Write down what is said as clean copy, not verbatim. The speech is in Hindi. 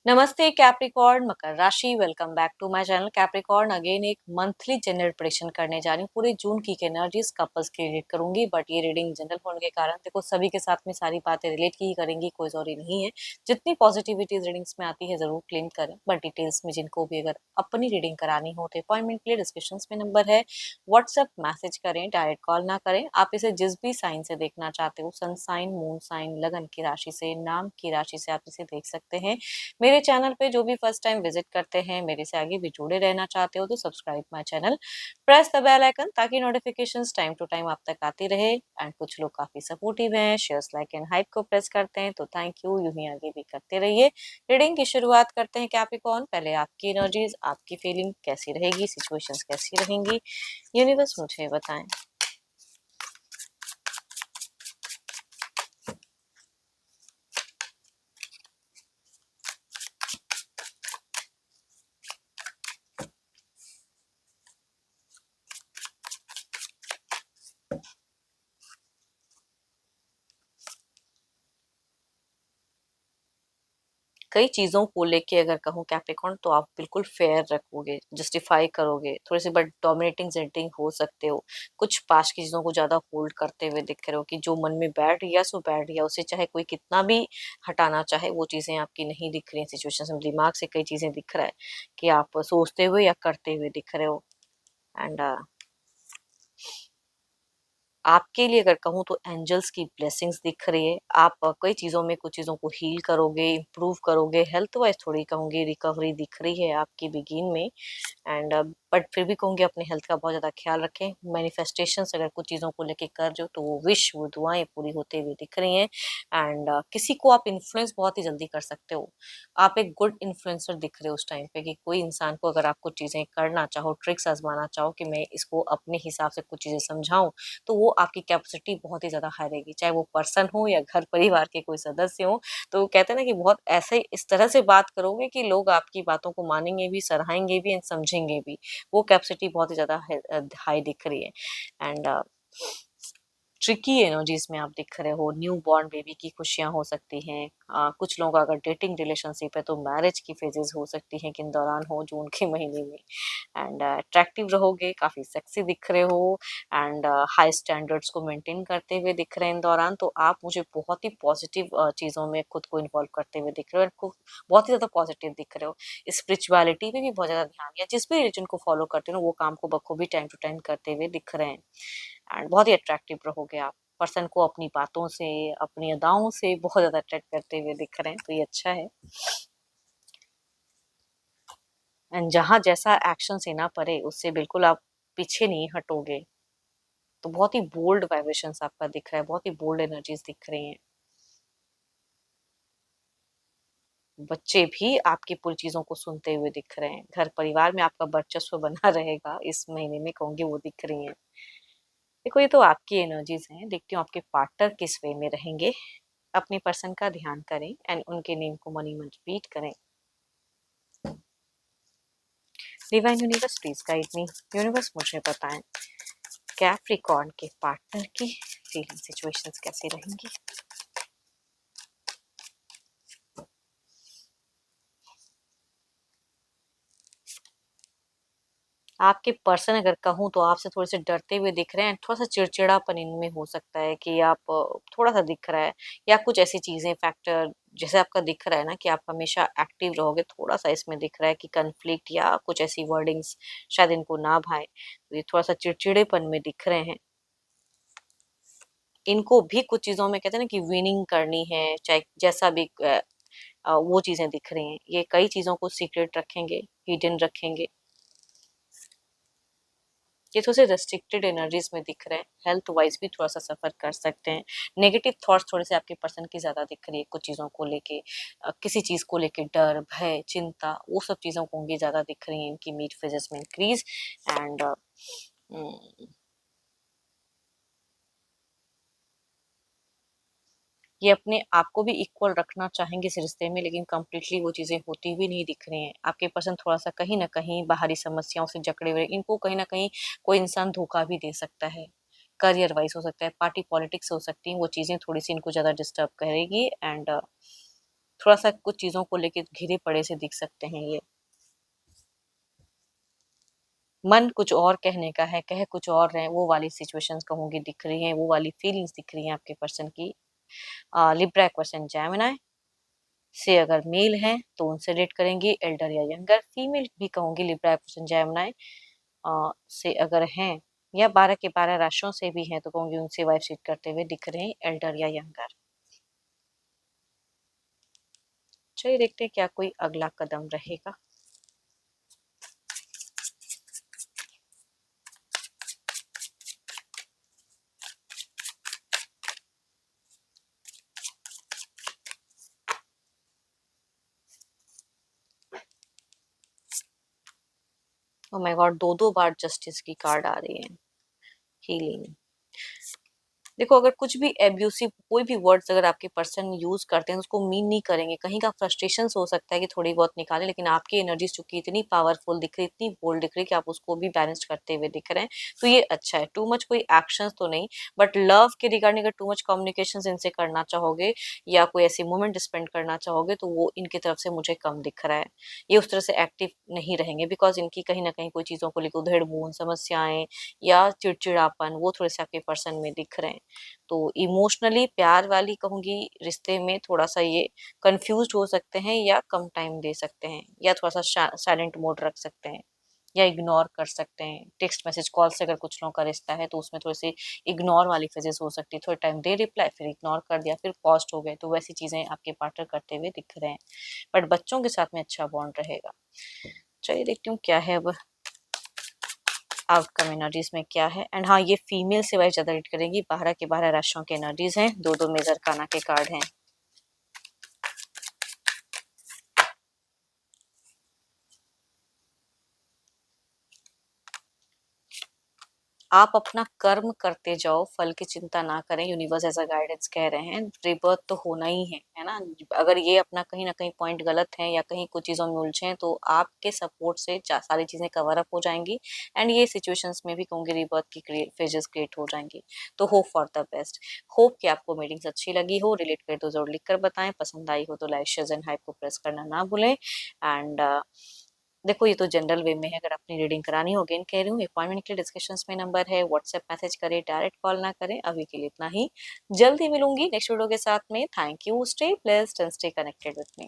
नमस्ते कैप्रिकॉर्न मकर राशि। Welcome back to my channel Capricorn. Again एक मंथली जनरल प्रेडिक्शन करने जा रही हूँ। पूरे जून की एनर्जीज कपल्स की रीड करूंगी, बट ये रीडिंग जनरल होने के कारण देखो सभी के साथ में सारी बातें रिलेट की ही करेंगी, कोई जरूरी नहीं है। जितनी पॉजिटिविटीज रीडिंग्स में आती है जरूर क्लेम करें, बट डिटेल्स में जिनको भी अगर अपनी रीडिंग करानी हो तो अपॉइंटमेंट के लिए डिस्क्रिप्शन में नंबर है, व्हाट्सएप मैसेज करें, डायरेक्ट कॉल ना करें। आप इसे जिस भी साइन से देखना चाहते हो, सन साइन, मून साइन, लगन की राशि से, नाम की राशि से आप इसे देख सकते हैं। मेरे चैनल पे जो भी फर्स्ट टाइम विजिट करते हैं, मेरे से आगे भी जुड़े रहना चाहते हो तो subscribe my channel, press the bell icon ताकि नोटिफिकेशंस टाइम टू टाइम आप तक आती रहे। एंड कुछ लोग काफी सपोर्टिव हैं, शेयर्स लाइक एंड हाइप को प्रेस करते हैं, तो थैंक यू, यूं ही आगे भी करते रहिए। रीडिंग की शुरुआत करते हैं कैप्रिकॉर्न। पहले आपकी एनर्जीज, आपकी फीलिंग कैसी रहेगी, सिचुएशंस कैसी रहेंगी, यूनिवर्स मुझे बताएं। कई चीज़ों को लेके अगर कहूँ कैप्रिकॉर्न, तो आप बिल्कुल फेयर रखोगे, जस्टिफाई करोगे, थोड़े से बट डोमिनेटिंग सेटिंग हो सकते हो। कुछ पास की चीज़ों को ज़्यादा होल्ड करते हुए दिख रहे हो कि जो मन में बैठ गया सो बैठ गया, उसे चाहे कोई कितना भी हटाना चाहे वो चीज़ें आपकी नहीं दिख रही हैं। सिचुएशन में दिमाग से कई चीज़ें दिख रहा है कि आप सोचते हुए या करते हुए दिख रहे हो। एंड आपके लिए अगर कहूँ तो एंजल्स की ब्लेसिंग्स दिख रही है। आप कई चीज़ों में कुछ चीज़ों को हील करोगे, इम्प्रूव करोगे। हेल्थ वाइज थोड़ी कहूँगी रिकवरी दिख रही है आपकी बिगिन में। एंड बट फिर भी कहूँगी अपने हेल्थ का बहुत ज़्यादा ख्याल रखें। मैनिफेस्टेशंस अगर कुछ चीज़ों को लेके कर रहे हो तो वो विश, वो दुआएं पूरी होते हुए दिख रही हैं। एंड किसी को आप इन्फ्लुएंस बहुत ही जल्दी कर सकते हो। आप एक गुड इन्फ्लुएंसर दिख रहे हो उस टाइम पे कि कोई इंसान को अगर आप कुछ चीज़ें करना चाहो, ट्रिक्स आजमाना चाहो कि मैं इसको अपने हिसाब से कुछ चीज़ें समझाऊं, तो वो आपकी कैपेसिटी बहुत ही ज़्यादा हाई रहेगी, चाहे वो पर्सन हो या घर परिवार के कोई सदस्य हो। तो कहते हैं ना कि बहुत ऐसे इस तरह से बात करोगे कि लोग आपकी बातों को मानेंगे भी, सराहेंगे भी एंड समझेंगे भी। वो कैपेसिटी बहुत ही ज़्यादा हाई दिख रही है। एंड ट्रिकी एनर्जीज में आप दिख रहे हो। न्यू बॉर्न बेबी की खुशियां हो सकती हैं। कुछ लोग अगर डेटिंग रिलेशनशिप है तो मैरिज की फेजेस हो सकती हैं किन दौरान हो, जून के महीने में। एंड अट्रैक्टिव रहोगे, काफी सेक्सी दिख रहे हो। एंड हाई स्टैंडर्ड्स को मेंटेन करते हुए दिख रहे हैं इन दौरान। तो आप मुझे बहुत ही पॉजिटिव चीजों में खुद को इन्वॉल्व करते हुए दिख रहे हो, खूब बहुत ही ज्यादा पॉजिटिव दिख रहे हो। स्पिरिचुअलिटी पे भी बहुत ज्यादा ध्यान दिया, जिस भी रिलीजन को फॉलो करते हो वो काम को बखूबी टाइम टू टाइम करते हुए दिख रहे हैं। एंड बहुत ही अट्रैक्टिव रहोगे आप। पर्सन को अपनी बातों से, अपनी अदाओं से बहुत ज़्यादा अट्रैक्ट करते हुए दिख रहे हैं, तो ये अच्छा है। एंड जहाँ जैसा एक्शन लेना पड़े उससे बिल्कुल आप पीछे नहीं हटोगे। तो बहुत ही बोल्ड वाइब्रेशंस आपका दिख रहा है, बहुत ही बोल्ड एनर्जीज दिख रही हैं। बच्चे भी आपकी पूरी चीज़ों को सुनते हुए दिख रहे हैं। घर परिवार में आपका वर्चस्व बना रहेगा इस महीने में, कहूँगी वो दिख रही हैं। देखो ये तो आपकी एनर्जीज हैं, देखती हूँ आपके पार्टनर किस वे में रहेंगे। अपने पर्सन का ध्यान करें एंड उनके नेम को मनी मन रिपीट करें। Divine universe please guide me. Universe मुझे बताएं कैप्रिकॉर्न के पार्टनर की फीलिंग सिचुएशंस कैसी रहेंगी। आपके पर्सन अगर कहूँ तो आपसे थोड़े से डरते हुए दिख रहे हैं। थोड़ा सा चिड़चिड़ापन इनमें हो सकता है कि आप थोड़ा सा दिख रहा है, या कुछ ऐसी चीजें फैक्टर जैसे आपका दिख रहा है ना कि आप हमेशा एक्टिव रहोगे, थोड़ा सा इसमें दिख रहा है कि कन्फ्लिक्ट या कुछ ऐसी वर्डिंग्स शायद इनको ना भाए, तो ये थोड़ा सा चिड़चिड़ेपन में दिख रहे हैं। इनको भी कुछ चीजों में कहते हैं ना कि विनिंग करनी है, चाहे जैसा भी वो चीजें दिख रही हैं। ये कई चीजों को सीक्रेट रखेंगे, हिडन रखेंगे। ये थोड़े से रेस्ट्रिक्टेड एनर्जीज में दिख रहे हैं। हेल्थ वाइज भी थोड़ा सा सफर कर सकते हैं। नेगेटिव थॉट्स थोड़े से आपके पर्सन की ज्यादा दिख रही है कुछ चीजों को लेके। किसी चीज को लेके डर, भय, चिंता, वो सब चीजों को होंगी ज्यादा दिख रही है इनकी मीट फेजेस में इंक्रीज। एंड ये अपने आप को भी इक्वल रखना चाहेंगे इस रिश्ते में, लेकिन कम्प्लीटली वो चीजें होती हुई नहीं दिख रही हैं। आपके पर्सन थोड़ा सा कहीं ना कहीं बाहरी समस्याओं से जकड़े हुए, इनको कहीं ना कहीं कोई इंसान धोखा भी दे सकता है। करियर वाइज हो सकता है, पार्टी पॉलिटिक्स हो सकती है, वो चीजें थोड़ी सी इनको ज्यादा डिस्टर्ब करेगी। एंड थोड़ा सा कुछ चीजों को लेके घिरे पड़े से दिख सकते हैं ये। मन कुछ और कहने का है, कह कुछ और रहे, वो वाली सिचुएशंस कहूंगी दिख रही हैं, वो वाली फीलिंग्स दिख रही हैं आपके पर्सन की। लिब्रा क्वेश्चन जेमिनी से अगर मेल हैं तो उनसे डेट करेंगे, एल्डर या यंगर। फीमेल भी कहूंगी लिब्रा क्वेश्चन जेमिनी से अगर हैं, या 12 के 12 राशियों से भी हैं तो कहूंगी उनसे वाइफ सीट करते हुए दिख रहे हैं, एल्डर या यंगर। चलिए देखते हैं क्या कोई अगला कदम रहेगा। ओ माय गॉड, दो दो बार जस्टिस की कार्ड आ रही है। हीलिंग। देखो, अगर कुछ भी एब्यूसिव कोई भी वर्ड्स अगर आपके पर्सन यूज करते हैं तो उसको मीन नहीं करेंगे। कहीं का फ्रस्ट्रेशन हो सकता है कि थोड़ी बहुत निकालें, लेकिन आपकी एनर्जी चूंकि इतनी पावरफुल दिख रही, इतनी बोल्ड दिख रही कि आप उसको भी बैलेंस करते हुए दिख रहे हैं, तो ये अच्छा है। टू मच कोई एक्शन तो नहीं, बट लव के रिगार्डिंग अगर टू मच कम्युनिकेशन इनसे करना चाहोगे या कोई ऐसी मोमेंट स्पेंड करना चाहोगे तो वो इनकी तरफ से मुझे कम दिख रहा है। ये उस तरह से एक्टिव नहीं रहेंगे, बिकॉज इनकी कहीं ना कहीं कोई चीजों को लेकर उधेड़ बुन समस्याएं या चिड़चिड़ापन वो थोड़े से आपके पर्सन में दिख रहे हैं। तो इमोशनली प्यार वाली कहूंगी रिश्ते में थोड़ा सा ये कंफ्यूज हो सकते हैं, या कम टाइम दे सकते हैं, या थोड़ा सा साइलेंट मोड रख सकते हैं, या इग्नोर कर सकते हैं। टेक्स्ट मैसेज कॉल से अगर कुछ लोगों का रिश्ता है तो उसमें थोड़ी सी इग्नोर वाली फेजेस हो सकती है। थोड़े टाइम दे रिप्लाई, फिर इग्नोर कर दिया, फिर पॉस्ट हो गए, तो वैसी चीजें आपके पार्टनर करते हुए दिख रहे हैं। बट बच्चों के साथ में अच्छा बॉन्ड रहेगा। चलिए देखती हूँ क्या है अब आउटकम एनर्जीज में क्या है। एंड हाँ, ये फीमेल से वाइज ज्यादा रीड करेंगी। 12 के 12 राशियों के एनर्जीज हैं, दो दो मेजर काना के कार्ड हैं। आप अपना कर्म करते जाओ, फल की चिंता ना करें। यूनिवर्स ऐसा गाइडेंस कह रहे हैं, रिबर्थ तो होना ही है ना। अगर ये अपना कहीं ना कहीं पॉइंट गलत है या कहीं कुछ चीजों में उलझे हैं तो आपके सपोर्ट से सारी चीजें कवर अप हो जाएंगी। एंड ये सिचुएशंस में भी कहूंगी रिबर्थ की फेजेस क्रिएट हो जाएंगी। तो hope for the best. Hope कि आपको मीटिंग्स अच्छी लगी हो, रिलेट करे तो जरूर लिख कर बताएं। पसंद आई हो तो लाइक शेयर एंड हाइप को प्रेस करना ना भूलें। एंड देखो, ये तो जनरल वे में है। अगर अपनी रीडिंग करानी होगी, कह रही हूँ अपॉइंटमेंट के डिस्कशंस में नंबर है, व्हाट्सएप मैसेज करें, डायरेक्ट कॉल ना करें। अभी के लिए इतना ही। जल्दी मिलूंगी नेक्स्ट वीडियो के साथ में। Thank you. Stay blessed and stay connected with me.